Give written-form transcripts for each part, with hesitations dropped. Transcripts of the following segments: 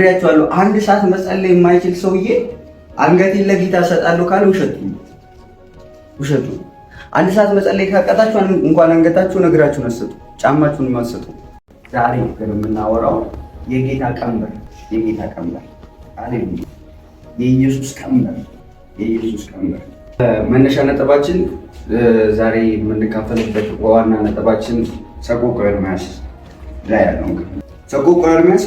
ያቻሉ አንድ ሰዓት መጸለይ የማይችል ሰውዬ አንገቴን ለጌታ ሰጣለሁ ካለ ውሸቱ። አንድ ሰዓት መጸለይ ካቃታችሁ እንኳን አንገታችሁን እግራችሁን አሰጡ፣ ጫማችሁን ማሰጡ። ዛሬ ግን የምናወራው የጌታ ቀንበር አሌሉያ፣ የኢየሱስ ቀንበር መነሻ ነጥባችን ዛሬ የምንካፈልበት ዋና ነጥባችን ሰቆቃወ ኤርምያስ ላይ ያለው ሰቆቃወ ኤርምያስ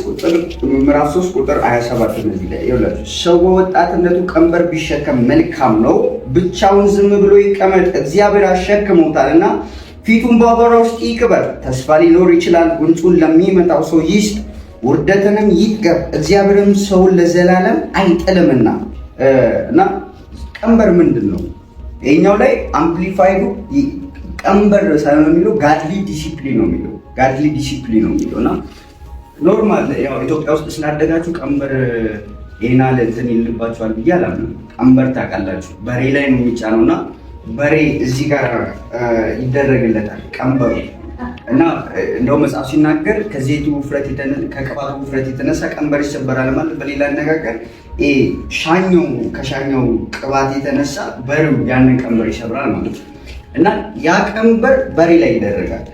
ምዕራፍ 3 ቁጥር 27 እነዚህ ላይ ይኸውላችሁ፣ ሰው በወጣትነቱ ቀንበር ቢሸከም መልካም ነው፣ ብቻውን ዝም ብሎ ይቀመጥ፣ እግዚአብሔር አሸክሞታልና ፊቱን በአቧራ ውስጥ ይቅበር። ተስፋ ሊኖር ይችላል፣ ጉንጩን ለሚመታው ሰው ይስጥ፣ ውርደትንም ይጥገብ፣ እግዚአብሔርም ሰውን ለዘላለም አይጥልምና። እና ቀንበር ምንድን ነው? ይሄኛው ላይ አምፕሊፋይዱ ቀንበር ሳይሆን የሚለው ጋድሊ ዲሲፕሊን ነው የሚለው እና ኖርማል ያው ኢትዮጵያ ውስጥ ስላደጋችሁ ቀንበር ይሄና ለእንትን ይልባችኋል ብዬ አላምንም። ቀንበር ታውቃላችሁ፣ በሬ ላይ ነው የሚጫነውና በሬ እዚህ ጋር ይደረግለታል ቀንበሩ እና እንደው መጽሐፍ ሲናገር ከዘይቱ ውፍረት ከቅባቱ ውፍረት የተነሳ ቀንበር ይሰበራል ማለት፣ በሌላ አነጋገር ከሻኛው ቅባት የተነሳ በሬው ያንን ቀንበር ይሰብራል ማለት ነው። እና ያ ቀንበር በሬ ላይ ይደረጋል።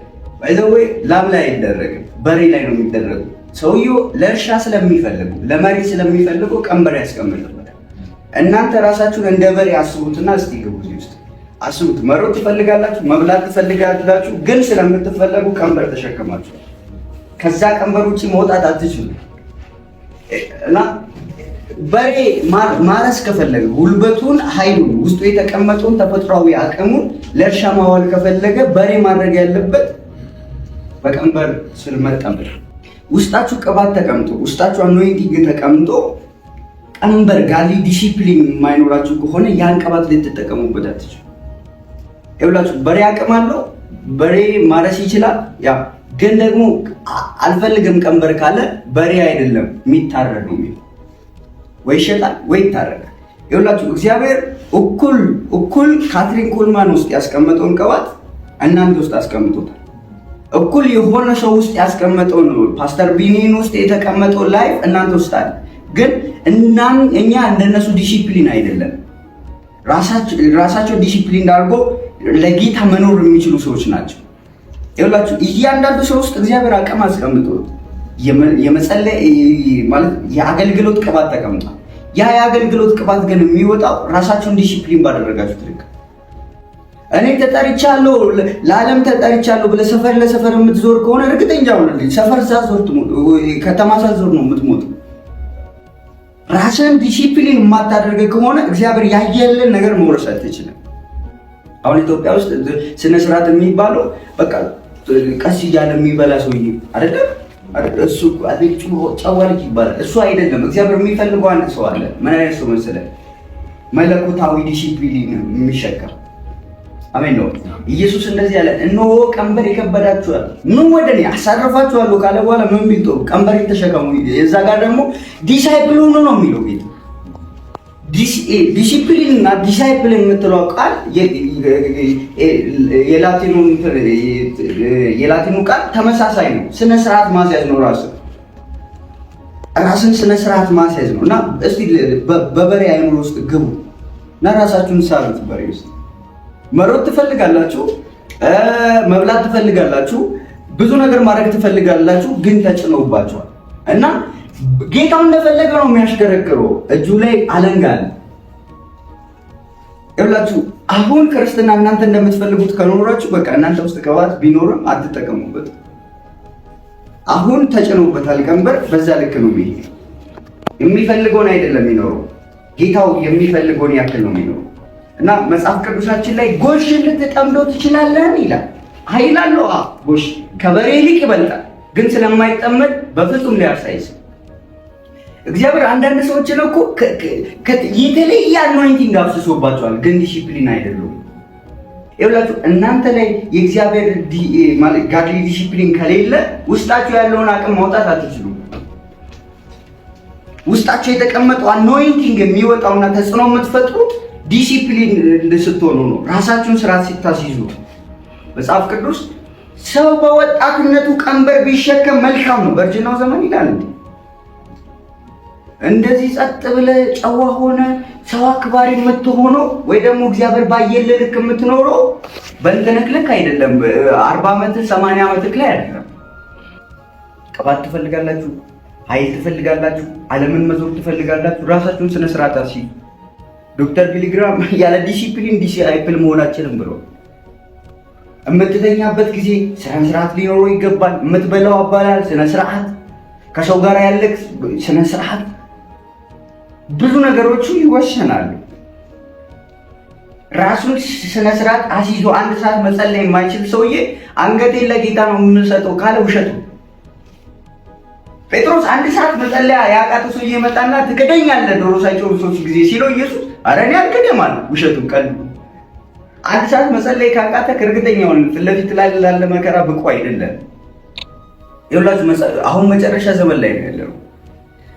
ባይዘዌ ላም ላይ አይደረግም፣ በሬ ላይ ነው የሚደረገው። ሰውየው ለእርሻ ስለሚፈልጉ ለመሬት ስለሚፈልጉ ቀንበር ያስቀምጥበታል። እናንተ ራሳችሁን እንደ በሬ አስቡትና እስቲ ግቡ እዚህ ውስጥ አስቡት። መሮጥ ትፈልጋላችሁ፣ መብላት ትፈልጋላችሁ፣ ግን ስለምትፈለጉ ቀንበር ተሸክማችሁ ከዛ ቀንበር ውጭ መውጣት አትችሉ። እና በሬ ማረስ ከፈለገ ጉልበቱን፣ ኃይሉን፣ ውስጡ የተቀመጠውን ተፈጥሯዊ አቅሙን ለእርሻ ማዋል ከፈለገ በሬ ማድረግ ያለበት በቀንበር ስር መጠመድ። ውስጣችሁ ቅባት ተቀምጦ፣ ውስጣችሁ አኖይንቲንግ ተቀምጦ ቀንበር ጋሊ ዲሲፕሊን የማይኖራችሁ ከሆነ ያን ቅባት ልትጠቀሙበት አትችሉ። ይኸውላችሁ በሬ አቅም አለው፣ በሬ ማረስ ይችላል። ያ ግን ደግሞ አልፈልግም ቀንበር ካለ በሬ አይደለም የሚታረድ ነው የሚለው፣ ወይ ይሸጣል ወይ ይታረዳል። ይኸውላችሁ እግዚአብሔር እኩል ካትሪን ኮልማን ውስጥ ያስቀመጠውን ቅባት እናንተ ውስጥ አስቀምጦታል። እኩል የሆነ ሰው ውስጥ ያስቀመጠውን ፓስተር ቢኒን ውስጥ የተቀመጠው ላይፍ እናንተ ውስጥ አለ። ግን እኛ እንደነሱ ዲሲፕሊን አይደለም። ራሳቸው ዲሲፕሊን አድርጎ ለጌታ መኖር የሚችሉ ሰዎች ናቸው። ይኸውላችሁ እያንዳንዱ ሰው ውስጥ እግዚአብሔር አቅም አስቀምጦ የመጸለይ ማለት የአገልግሎት ቅባት ተቀምጧል። ያ የአገልግሎት ቅባት ግን የሚወጣው ራሳቸውን ዲሲፕሊን ባደረጋችሁት ልክ። እኔ ተጠርቻለሁ ለዓለም ተጠርቻለሁ ብለህ ሰፈር ለሰፈር የምትዞር ከሆነ እርግጠኛ ሆነልኝ ሰፈር ሳትዞር ከተማ ሳትዞር ነው የምትሞት። ራስን ዲሲፕሊን የማታደርግ ከሆነ እግዚአብሔር ያየልን ነገር መውረስ አትችልም። አሁን ኢትዮጵያ ውስጥ ስነ ስርዓት የሚባለው በቃ ቀስ እያለ የሚበላ ሰውዬ አይደለም። እሱ አጥቂው ጨዋልጅ ይባላል። እሱ አይደለም። እግዚአብሔር የሚፈልገው አንድ ሰው አለ። ምን አይነት ሰው መሰለህ? መለኮታዊ ዲሲፕሊን የሚሸከም። አሜን ነው። ኢየሱስ እንደዚህ ያለ እነሆ ቀንበር ይከበዳችኋል፣ ኑ ወደ እኔ አሳርፋችኋለሁ ካለ በኋላ ምን ቢል ጥሩ? ቀንበር ተሸከሙ። የዛ ጋር ደግሞ ዲሳይፕል ሆኖ ነው የሚለው ጌታ። ዲሲፕሊን እና ዲሳይፕል የምትለው ቃል የላቲኑ ቃል ተመሳሳይ ነው። ስነ ስርዓት ማስያዝ ነው። ራስን ስነ ስርዓት ማስያዝ ነው። እና እስቲ በበሬ አይምሮ ውስጥ ግቡ እና ራሳችሁን ሳሉት። በሬ ውስጥ መሮጥ ትፈልጋላችሁ፣ መብላት ትፈልጋላችሁ፣ ብዙ ነገር ማድረግ ትፈልጋላችሁ፣ ግን ተጭነውባችኋል። እና ጌታው እንደፈለገ ነው የሚያሽከረክረው። እጁ ላይ አለንጋ አለ። ይኸውላችሁ አሁን ክርስትና እናንተ እንደምትፈልጉት ከኖራችሁ በቃ እናንተ ውስጥ ቅባት ቢኖርም አትጠቀሙበት። አሁን ተጭኖበታል ቀንበር። በዛ ልክ ነው የሚሄድ። የሚፈልገውን አይደለም የሚኖረው፣ ጌታው የሚፈልገውን ያክል ነው የሚኖረው። እና መጽሐፍ ቅዱሳችን ላይ ጎሽ ልትጠምደው ትችላለህ ይላል። ኃይል አለው። ጎሽ ከበሬ ይልቅ ይበልጣል፣ ግን ስለማይጠመድ በፍጹም ሊያርስ አይችልም። እግዚአብሔር አንዳንድ ሰዎችን እኮ የተለየ አኖይንቲንግ አፍስሶባቸዋል፣ ግን ዲሲፕሊን አይደሉም። ይኸውላችሁ እናንተ ላይ የእግዚአብሔር ጋድሊ ዲሲፕሊን ከሌለ ውስጣችሁ ያለውን አቅም ማውጣት አትችሉም። ውስጣችሁ የተቀመጠው አኖይንቲንግ የሚወጣውና ተጽዕኖ የምትፈጥሩት ዲሲፕሊን ስትሆኑ ነው። ራሳችሁን ስርዓት ሲታስይዙ መጽሐፍ ቅዱስ ሰው በወጣትነቱ ቀንበር ቢሸከም መልካም ነው። በእርጅናው ዘመን ይላል እንዴ እንደዚህ ጸጥ ብለህ ጨዋ ሆነ ሰው አክባሪ የምትሆነው ወይ ደግሞ እግዚአብሔር ባየልህ ልክ የምትኖረው በእንትንክ ልክ አይደለም። 40 ዓመት 80 ዓመት ላይ አይደለም። ቅባት ትፈልጋላችሁ፣ ኃይል ትፈልጋላችሁ፣ ዓለምን መዞር ትፈልጋላችሁ። ራሳችሁን ስነ ስርዓት አስይዙ። ዶክተር ቢሊግራም ያለ ዲሲፕሊን ዲሲፕል መሆናችንም ብሎ የምትተኛበት ጊዜ ስነ ስርዓት ሊኖረው ይገባል። የምትበላው አባላል ስነ ስርዓት፣ ከሰው ጋር ያለክ ስነ ስርዓት፣ ብዙ ነገሮቹ ይወሰናሉ። ራሱን ስነ ስርዓት አስይዞ 1 ሰዓት መጸለይ የማይችል ሰውዬ አንገቴን ለጌታ ነው የምሰጠው ካለ ውሸቱ። ጴጥሮስ 1 ሰዓት መጸለያ ያቃተው ሰውዬ መጣና ትክደኛለህ ዶሮ ሳይጮህ 3 ጊዜ ሲለው ኢየሱስ ኧረ እኔ አልክድም አለ። ውሸቱን ቀልዱ። 1 ሰዓት መጸለይ ካቃተህ እርግጠኛው ፊት ለፊት ላይ ላለ መከራ ብቁ አይደለም። ይኸውላችሁ አሁን መጨረሻ ዘመን ላይ ነው ያለው።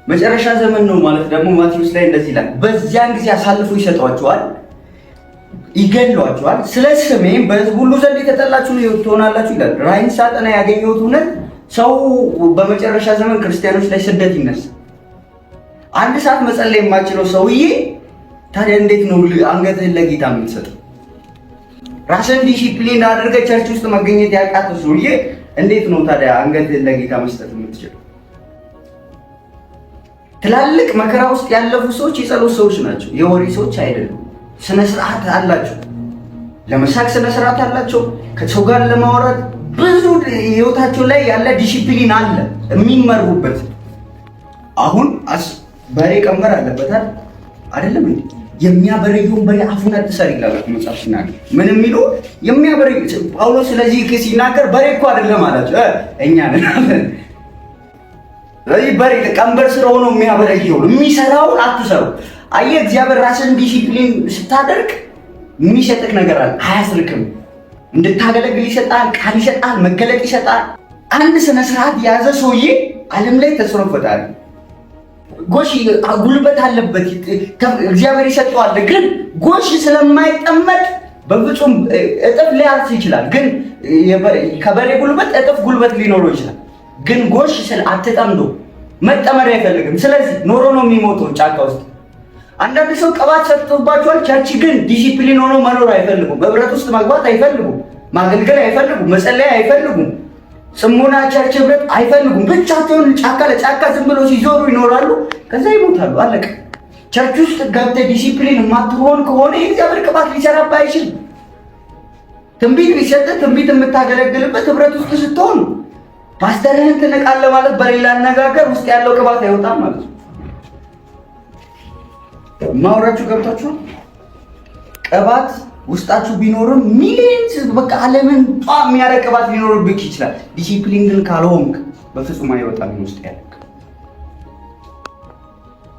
መጨረሻ ዘመን ነው ማለት ደግሞ ማቴዎስ ላይ እንደዚህ ይላል፣ በዚያን ጊዜ አሳልፎ ይሰጧቸዋል፣ ይገድሏቸዋል፣ ስለ ስሜም በሕዝብ ሁሉ ዘንድ የተጠላችሁ ትሆናላችሁ ይላል። ራእይን ሳጠና ያገኘሁት እውነት ሰው በመጨረሻ ዘመን ክርስቲያኖች ላይ ስደት ይነሳል። 1 ሰዓት መጸለይ የማችለው ሰውዬ ታዲያ እንዴት ነው አንገትህን ለጌታ የምትሰጠው? ራስን ዲሲፕሊን አድርገህ ቸርች ውስጥ መገኘት ያቃተው ሰውዬ እንዴት ነው ታዲያ አንገትህን ለጌታ መስጠት የምትችለው? ትላልቅ መከራ ውስጥ ያለፉ ሰዎች የጸሎት ሰዎች ናቸው፣ የወሬ ሰዎች አይደሉም። ስነ ስርዓት አላቸው፣ ለመሳቅ ስነ ስርዓት አላቸው። ከሰው ጋር ለማውራት ብዙ ህይወታቸው ላይ ያለ ዲሲፕሊን አለ የሚመሩበት። አሁን በሬ ቀንበር አለበታል አይደለም እንዴ? የሚያበረየውን በሬ አፉን አትሰር ይላል መጽሐፍ ሲናገር። ምን የሚሉ የሚያበረዩ ጳውሎስ ስለዚህ ሲናገር በሬ እኮ አይደለም አላቸው፣ እኛ ነን። ስለዚህ በሬ ቀንበር ስለሆነ የሚያበረየው የሚሰራውን አትሰሩ። አየህ፣ እግዚአብሔር ራስን ዲሲፕሊን ስታደርግ የሚሰጥህ ነገር አለ፣ አያስርክም። እንድታገለግል ይሰጣል፣ ቃል ይሰጣል፣ መገለጥ ይሰጣል። አንድ ስነ ስርዓት የያዘ ሰውዬ ዓለም ላይ ተጽዕኖ ፈጣሪ ጎሽ ጉልበት አለበት፣ እግዚአብሔር ይሰጠዋል። ግን ጎሽ ስለማይጠመድ በፍጹም እጥፍ ሊያርስ ይችላል። ግን ከበሬ ጉልበት እጥፍ ጉልበት ሊኖረው ይችላል። ግን ጎሽ አትጠምዶ መጠመድ አይፈልግም። ስለዚህ ኖሮ ነው የሚሞተው ጫካ ውስጥ። አንዳንድ ሰው ቅባት ሰጥቶባቸዋል፣ ቸርች ግን ዲሲፕሊን ሆኖ መኖር አይፈልጉም። በህብረት ውስጥ መግባት አይፈልጉም። ማገልገል አይፈልጉም። መጸለይ አይፈልጉም። ጽሞና ቸርች ህብረት አይፈልጉም። ብቻቸውን ጫካ ለጫካ ዝም ብሎ ሲዞሩ ይኖራሉ። ከዛ ይሞታሉ። አለቀ። ቸርች ውስጥ ገብተህ ዲሲፕሊን የማትሆን ከሆነ የእግዚአብሔር ቅባት ሊሰራብህ አይችልም። ትንቢት ቢሰጥህ ትንቢት የምታገለግልበት ህብረት ውስጥ ስትሆን ፓስተርህን ትንቃለህ ማለት በሌላ አነጋገር ውስጥ ያለው ቅባት አይወጣም ማለት ነው። ማውራችሁ ገብታችሁ ቅባት ውስጣችሁ ቢኖርም ሚሊየንስ በቃ ዓለምን የሚያደርግ ቅባት ሊኖርብህ ይችላል። ዲሲፕሊን ግን ካልሆንክ በፍጹም አይወጣም ውስጥ ያለ።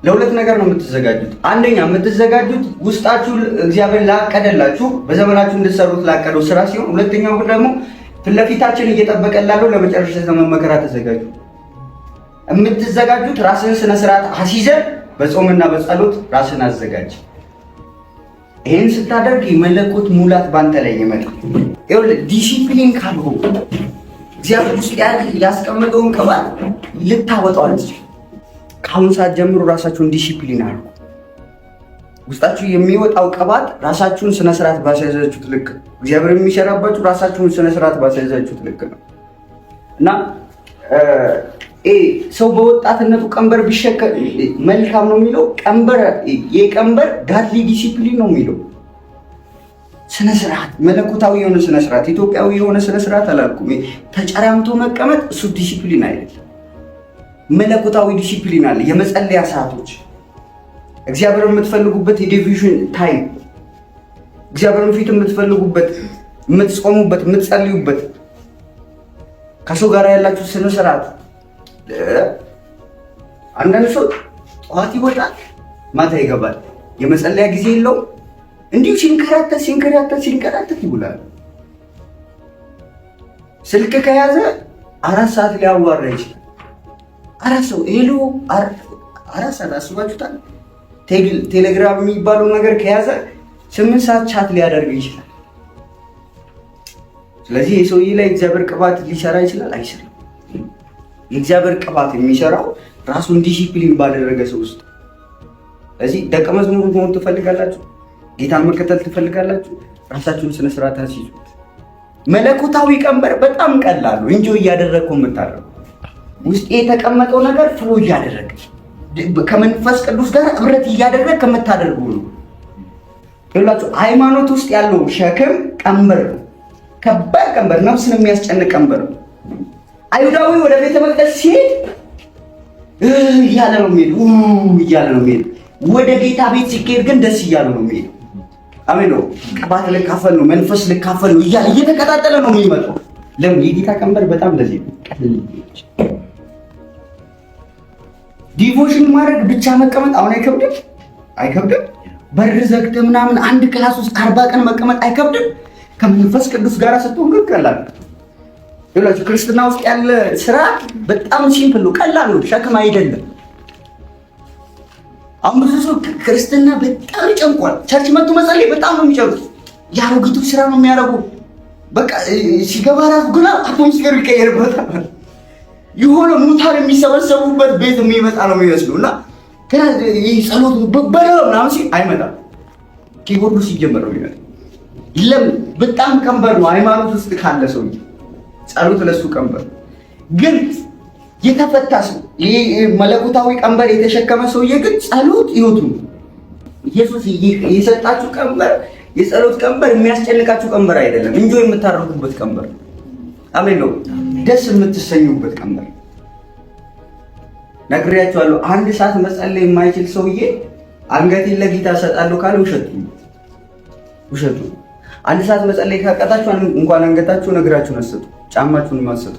ለሁለት ነገር ነው የምትዘጋጁት። አንደኛ የምትዘጋጁት ውስጣችሁ እግዚአብሔር ላቀደላችሁ በዘመናችሁ እንድትሰሩት ላቀደው ስራ ሲሆን፣ ሁለተኛው ደግሞ ፊት ለፊታችን እየጠበቀ ላለው ለመጨረሻ ዘመን መከራ ተዘጋጁ። የምትዘጋጁት ራስን ስነ ስርዓት አስይዘህ በጾምና በጸሎት ራስን አዘጋጅ። ይሄን ስታደርግ የመለኮት ሙላት ባንተ ላይ ይመጣል። ይኸውልህ ዲሲፕሊን ካልሆነ እግዚአብሔር ውስጥ ያስቀመጠውን ቅባት ልታወጣው አትችልም። ከአሁን ሰዓት ጀምሮ ራሳችሁን ዲሲፕሊን አድርጉ። ውስጣችሁ የሚወጣው ቅባት ራሳችሁን ስነ ስርዓት ባስያዛችሁት ልክ እግዚአብሔር የሚሰራባችሁ ራሳችሁን ስነ ስርዓት ባስያዛችሁት ልክ ነው እና ሰው በወጣትነቱ ቀንበር ቢሸከም መልካም ነው የሚለው የቀንበር ጋድሊ ዲሲፕሊን ነው የሚለው ስነ ስርዓት፣ መለኮታዊ የሆነ ስነ ስርዓት፣ ኢትዮጵያዊ የሆነ ስነ ስርዓት አላልኩም። ተጨራምቶ መቀመጥ እሱ ዲሲፕሊን አይደለም። መለኮታዊ ዲሲፕሊን አለ። የመጸለያ ሰዓቶች፣ እግዚአብሔር የምትፈልጉበት የዲቪዥን ታይም፣ እግዚአብሔርን ፊት የምትፈልጉበት፣ የምትጾሙበት፣ የምትጸልዩበት፣ ከሰው ጋር ያላችሁ ስነ ስርዓት። አንዳንድ ሰው ጠዋት ይወጣል፣ ማታ ይገባል፣ የመጸለያ ጊዜ የለውም። እንዲሁ ሲንከራተት ይውላል። ስልክ ከያዘ 4 ሰዓት ሊያዋራ ይችላል። 4 ሰው ሄሎ 4 ሰዓት አስባችሁታል? ቴሌግራም የሚባለው ነገር ከያዘ 8 ሰዓት ቻት ሊያደርግ ይችላል። ስለዚህ የሰውዬ ላይ እግዚአብሔር ቅባት ሊሰራ ይችላል አይችልም? የእግዚአብሔር ቅባት የሚሰራው ራሱን ዲሲፕሊን ባደረገ ሰው ውስጥ። ስለዚህ ደቀ መዝሙር መሆን ትፈልጋላችሁ? ጌታን መከተል ትፈልጋላችሁ? ራሳችሁን ስነ ስርዓት አስይዙት። መለኮታዊ ቀንበር በጣም ቀላሉ እንጆ እያደረግከው የምታደርገው ውስጥ የተቀመጠው ነገር ፍሎ እያደረገ ከመንፈስ ቅዱስ ጋር ህብረት እያደረግ ከምታደርጉ ነው። ይላችሁ ሃይማኖት ውስጥ ያለው ሸክም ቀንበር ነው። ከባድ ቀንበር፣ ነፍስን የሚያስጨንቅ ቀንበር ነው። አይሁዳዊ ወደ ቤተ መቅደስ ሲሄድ እያለ ነው የሚሄድ። ወደ ጌታ ቤት ሲሄድ ግን ደስ እያለ ነው የሚሄድ። አሜን ነው። ቅባት ልካፈል ነው፣ መንፈስ ልካፈል ነው እያለ እየተቀጣጠለ ነው የሚመጣው። ለምን? የጌታ ቀንበር በጣም እንደዚህ ነው። ዲቮሽን ማድረግ ብቻ መቀመጥ አሁን አይከብድም? በር ዘግተህ ምናምን አንድ ክላስ ውስጥ 40 ቀን መቀመጥ አይከብድም? ከመንፈስ ቅዱስ ጋር ስትሆን ግን ቀላል ነው። ይላችሁ ክርስትና ውስጥ ያለ ስራ በጣም ሲምፕል ነው፣ ቀላል ነው፣ ሸክም አይደለም። አሁን ብዙ ሰው ክርስትና በጣም ይጨንቋል። ቸርች መጥቶ መጸለይ በጣም ነው የሚጨንቁት። የአሮጊቶች ስራ ነው የሚያደርጉ። በቃ ሲገባ ራሱ ግና አትሞስፌሩ ይቀየርበታል። የሆነ ሙታን የሚሰበሰቡበት ቤት የሚመጣ ነው የሚመስለው እና ይህ ጸሎት በበለው ምናምን ሲል አይመጣም። ኪቦርዱ ሲጀመር ነው የሚመጣው። ለምን? በጣም ቀንበር ነው። ሃይማኖት ውስጥ ካለ ሰው ጸሎት ለሱ ቀንበር። ግን የተፈታ ሰው ይሄ መለኮታዊ ቀንበር የተሸከመ ሰውዬ ግን ጸሎት ህይወቱ ነው። ኢየሱስ የሰጣችሁ ቀንበር የጸሎት ቀንበር የሚያስጨንቃችሁ ቀንበር አይደለም፣ እንጆ የምታረጉበት ቀንበር። አሜን ነው። ደስ የምትሰኙበት ቀንበር። ነግሬያችኋለሁ። አንድ ሰዓት መጸለይ የማይችል ሰውዬ አንገቴን ለጌታ እሰጣለሁ ካለ ውሸቱ። አንድ ሰዓት መጸለይ ካቃታችሁ እንኳን አንገታችሁን እግራችሁን አሰጡ፣ ጫማችሁን አሰጡ።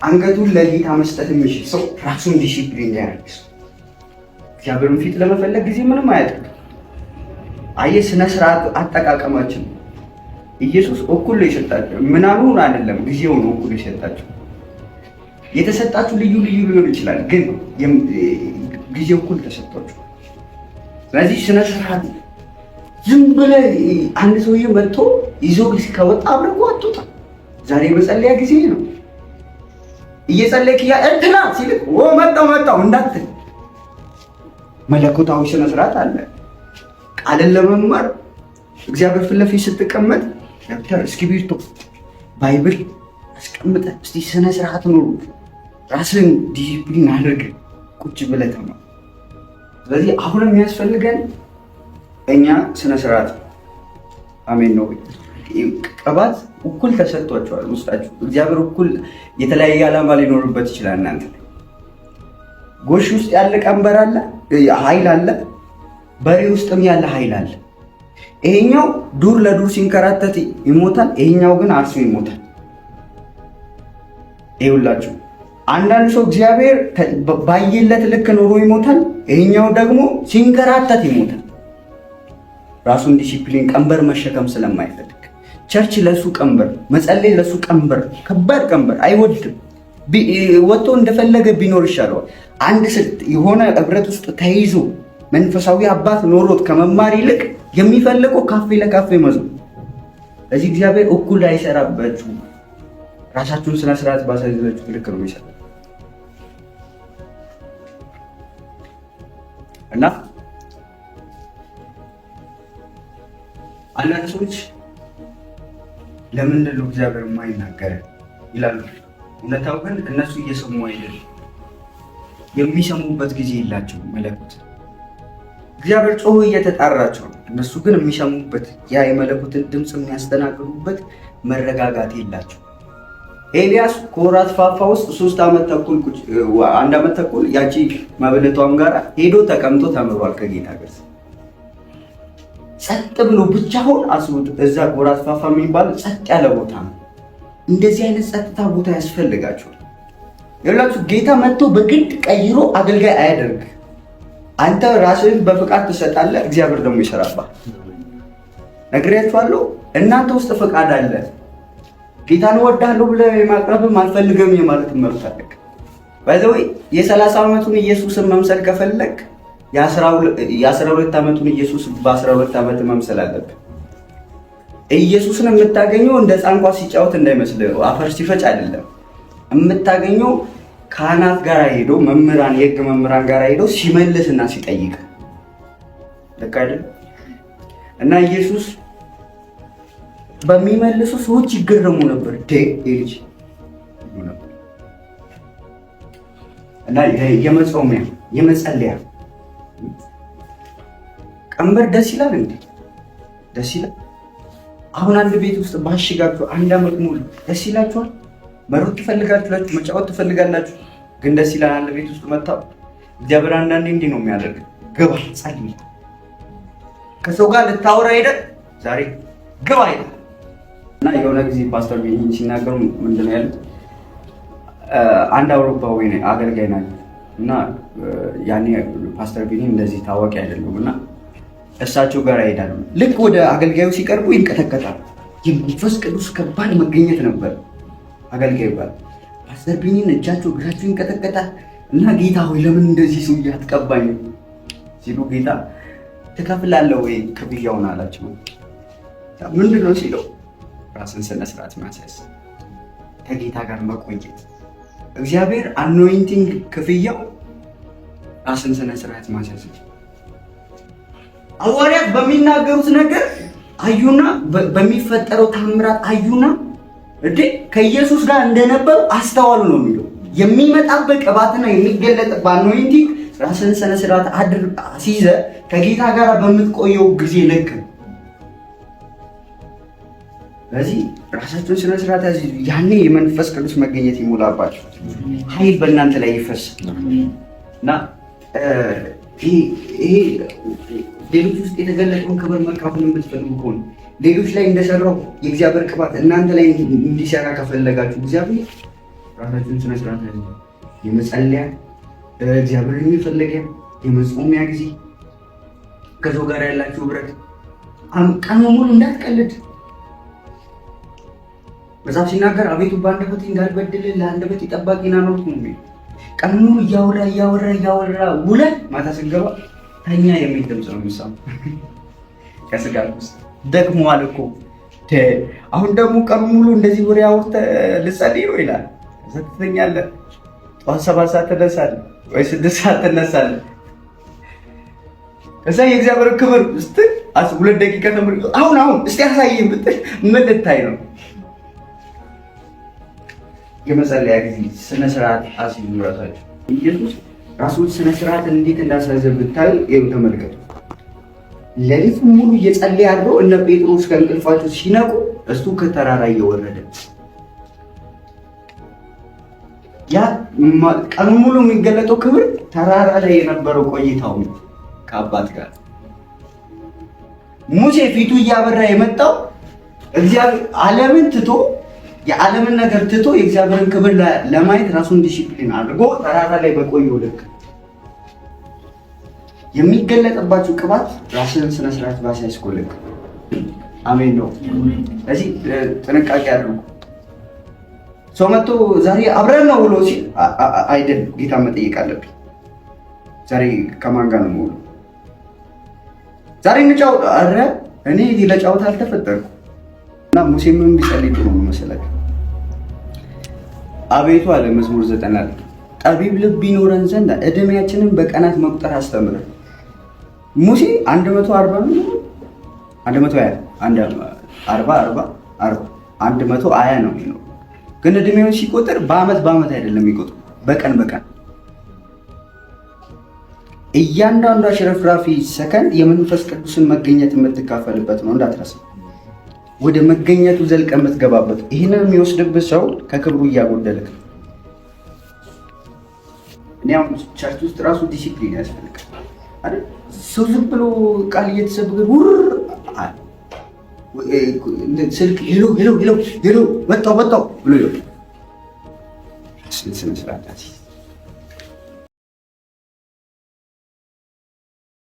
አንገቱን ለጌታ መስጠት የሚችል ሰው ራሱን ዲሲፕሊን ያደርግ ሰው እግዚአብሔርን ፊት ለመፈለግ ጊዜ ምንም አያደርግም። አየህ፣ ስነ ስርዓት አጠቃቀማችን ኢየሱስ እኩል ነው የሰጣቸው። ምናምን አይደለም፣ ጊዜው ነው እኩል የሰጣቸው። የተሰጣችሁ ልዩ ሊሆን ይችላል፣ ግን ጊዜው እኩል ተሰጥቷችሁ። ስለዚህ ስነ ስርዓት ዝም ብለህ አንድ ሰውዬ መጥቶ ይዞ ከወጣ አብረው አትወጣ። ዛሬ መጸለያ ጊዜ ነው። እየጸለይክ እንትና ሲልክ መጣው እንዳትል። መለኮታዊ ስነ ስርዓት አለ። ቃልን ለመማር እግዚአብሔር ፊት ለፊት ስትቀመጥ ደብተር፣ እስክሪብቶ፣ ባይብል አስቀምጠህ እስቲ ስነ ስርዓት ኑሩ። ራስን ዲሲፕሊን አድርግ። ቁጭ ብለህ ተማር። ስለዚህ አሁን የሚያስፈልገን እኛ ስነ ስርዓት። አሜን ነው። ቅባት እኩል ተሰጥቷቸዋል ውስጣችሁ። እግዚአብሔር እኩል የተለያየ ዓላማ ሊኖርበት ይችላል። እናንተ ጎሽ ውስጥ ያለ ቀንበር አለ፣ ኃይል አለ። በሬ ውስጥም ያለ ኃይል አለ። ይሄኛው ዱር ለዱር ሲንከራተት ይሞታል፣ ይሄኛው ግን አርሶ ይሞታል። ይኸውላችሁ አንዳንድ ሰው እግዚአብሔር ባየለት ልክ ኖሮ ይሞታል፣ ይሄኛው ደግሞ ሲንከራተት ይሞታል። ራሱን ዲሲፕሊን ቀንበር መሸከም ስለማይፈልግ ቸርች ለሱ ቀንበር፣ መጸለይ ለሱ ቀንበር፣ ከባድ ቀንበር አይወድም። ወጥቶ እንደፈለገ ቢኖር ይሻለዋል። አንድ ስልት የሆነ ህብረት ውስጥ ተይዞ መንፈሳዊ አባት ኖሮት ከመማር ይልቅ የሚፈልገው ካፌ ለካፌ መዞር። እዚህ እግዚአብሔር እኩል አይሰራባችሁ። ራሳችሁን ስነ ስርዓት ባሳይዛችሁ ልክ ነው የሚሰራ እና አንዳንድ ሰዎች ለምንድን ነው እግዚአብሔር የማይናገር ይላሉ። እውነታው ግን እነሱ እየሰሙ አይደለም። የሚሰሙበት ጊዜ የላቸውም። መለኮት እግዚአብሔር ጮሆ እየተጣራቸው ነው። እነሱ ግን የሚሰሙበት ያ የመለኮትን ድምፅ የሚያስተናግዱበት መረጋጋት የላቸው። ኤልያስ ከወራት ፋፋ ውስጥ 3 ዓመት ተኩል 1 ዓመት ተኩል ያቺ መበለቷም ጋር ሄዶ ተቀምጦ ተምሯል ከጌታ ጋር። ጸጥ ብሎ ብቻውን አስቡት። እዛ ከወራት ፋፋ የሚባል ጸጥ ያለ ቦታ ነው። እንደዚህ አይነት ጸጥታ ቦታ ያስፈልጋቸዋል። ይኸውላችሁ ጌታ መጥቶ በግድ ቀይሮ አገልጋይ አያደርግ። አንተ ራስህን በፍቃድ ትሰጣለህ፣ እግዚአብሔር ደግሞ ይሰራባል። ነግሬያችኋለሁ። እናንተ ውስጥ ፈቃድ አለ። ጌታን እወድሃለሁ ብለህ የማቅረብም አልፈልግም የማለት መብት አለህ። ባይዘው የ30 ዓመቱን ኢየሱስን መምሰል ከፈለግ የ12 ዓመቱን ኢየሱስ በ12 ዓመት መምሰል አለብህ። ኢየሱስን የምታገኘው እንደ ሕፃን ኳስ ሲጫወት እንዳይመስልህ፣ አፈር ሲፈጭ አይደለም። የምታገኘው ካህናት ጋር ሄዶ መምህራን፣ የህግ መምህራን ጋር ሄዶ ሲመልስና ሲጠይቅ ልክ አይደል? እና ኢየሱስ በሚመልሱ ሰዎች ይገረሙ ነበር። ልጅ እና የመጾሚያ የመጸለያ ቀንበር ደስ ይላል እንዴ? ደስ ይላል። አሁን አንድ ቤት ውስጥ ባሽጋችሁ 1 ዓመት ሙሉ ደስ ይላችኋል? መሮጥ ትፈልጋላችሁ፣ መጫወት ትፈልጋላችሁ፣ ግን ደስ ይላል። አንድ ቤት ውስጥ መጣው እግዚአብሔር አንዳንዴ እንዲህ ነው የሚያደርግ። ግባ ጸልይ፣ ከሰው ጋር ልታወራ ሄደህ ዛሬ ግባ ይላል። እና የሆነ ጊዜ ፓስተር ቢኒ ሲናገሩ ምንድን ነው ያሉት? አንድ አውሮፓዊ አገልጋይ ናቸው እና ያኔ ፓስተር ቢኒ እንደዚህ ታዋቂ አይደሉም እና እሳቸው ጋር ይሄዳሉ። ልክ ወደ አገልጋዩ ሲቀርቡ ይንቀጠቀጣል። የመንፈስ ቅዱስ ከባድ መገኘት ነበር። አገልጋዩ ጋር ፓስተር ቢኒን እጃቸው እግራቸው ይንቀጠቀጣል እና ጌታ ሆይ ለምን እንደዚህ ሰው ያትቀባኝ ሲሉ ጌታ ትከፍላለህ ወይ ክፍያውን አላቸው። ምንድን ነው ሲለው ራስን ስነ ስርዓት ማስያዝ፣ ከጌታ ጋር መቆየት። እግዚአብሔር አኖይንቲንግ ክፍያው ራስን ስነ ስርዓት ማስያዝ። ሐዋርያት በሚናገሩት ነገር አዩና በሚፈጠረው ታምራት አዩና ከኢየሱስ ጋር እንደነበሩ አስተዋሉ ነው የሚለው። የሚመጣበት ቅባትና የሚገለጥበት አኖይንቲንግ ራስን ስነ ስርዓት አስይዘህ ከጌታ ጋር በምትቆየው ጊዜ ልክ ስለዚህ ራሳችሁን ስነ ስርዓት ያዙ። ያኔ የመንፈስ ቅዱስ መገኘት ይሞላባችሁ፣ ኃይል በእናንተ ላይ ይፈሳል እና ይሄ ሌሎች ውስጥ የተገለጠውን ክብር መካፈል የምትፈልጉ ከሆነ ሌሎች ላይ እንደሰራው የእግዚአብሔር ቅባት እናንተ ላይ እንዲሰራ ከፈለጋችሁ እግዚአብሔር ራሳችሁን ስነ ስርዓት ያዙ። የመጸለያ እግዚአብሔር የሚፈልገ የመጾሚያ ጊዜ፣ ከሰው ጋር ያላችሁ ህብረት፣ ቀኑ ሙሉ እንዳትቀልድ። መጽሐፍ ሲናገር አቤቱ በአንደበቴ እንዳልበድል ለአንደበቴ ጠባቂና ነው የሚል ቀኑ ሙሉ እያወራ ውለህ ማታ ስትገባ ተኛ የሚል ድምፅ ነው የሚሰማው ከስጋ ውስጥ። ደክሞሃል እኮ አሁን ደግሞ ቀኑ ሙሉ እንደዚህ ወሬ አውርተህ ልጸልይ ነው ይላል። ከዛ ትተኛለህ። ጠዋት 7 ሰዓት ትነሳለህ ወይ 6 ሰዓት ትነሳለህ። ከዛ የእግዚአብሔር ክብር ስትል 2 ደቂቃ ተምር አሁን እስቲ አሳየኝ ብትል ምን ልታይ ነው? የመጸለያ ጊዜ ስነ ስርዓት አስይዙ ራሳችሁ። ኢየሱስ ራሱን ስነ ስርዓት እንዴት እንዳሳዘ ብታዩ ይኸው ተመልከቱ። ሌሊቱን ሙሉ እየጸለየ አድሮ እነ ጴጥሮስ ከእንቅልፋቸው ሲነቁ እሱ ከተራራ እየወረደ ያ ቀኑ ሙሉ የሚገለጠው ክብር ተራራ ላይ የነበረው ቆይታው ከአባት ጋር። ሙሴ ፊቱ እያበራ የመጣው እግዚአብሔር ዓለምን ትቶ የዓለምን ነገር ትቶ የእግዚአብሔርን ክብር ለማየት ራሱን ዲሲፕሊን አድርጎ ተራራ ላይ በቆየው ልክ የሚገለጥባችሁ ቅባት ራስን ስነ ስርዓት ባሲያስኮ ልክ አሜን ነው። ስለዚህ ጥንቃቄ አድርጉ። ሰው መጥቶ ዛሬ አብረን ነው ብሎ ሲል አይደል ጌታ መጠየቅ አለብኝ። ዛሬ ከማን ጋር ነው የምውለው? ዛሬ እንጫወት። ኧረ እኔ ለጫወታ አልተፈጠርኩም። እና ሙሴ ምን ቢጸልይ ጥሩ ነው መሰለህ? አቤቱ አለ መዝሙር 90 ጠቢብ ልብ ይኖረን ዘንድ እድሜያችንን በቀናት መቁጠር አስተምረን። ሙሴ 140 ነው 120 120 ነው የሚለው፣ ግን እድሜውን ሲቆጥር በአመት አይደለም የሚቆጥር በቀን እያንዳንዷ ሽርፍራፊ ሰከንድ የመንፈስ ቅዱስን መገኘት የምትካፈልበት ነው እንዳትረሳ። ወደ መገኘቱ ዘልቀ የምትገባበት። ይህንን የሚወስድብህ ሰው ከክብሩ እያጎደልክ ነው። እኔ አሁን ቸርች ውስጥ ራሱ ዲሲፕሊን ያስፈልጋል አይደል? ሰው ዝም ብሎ ቃል እየተሰበከ ስልክ ሄሎ መጣው ብሎ ይወጣል። ስነ ስርዓት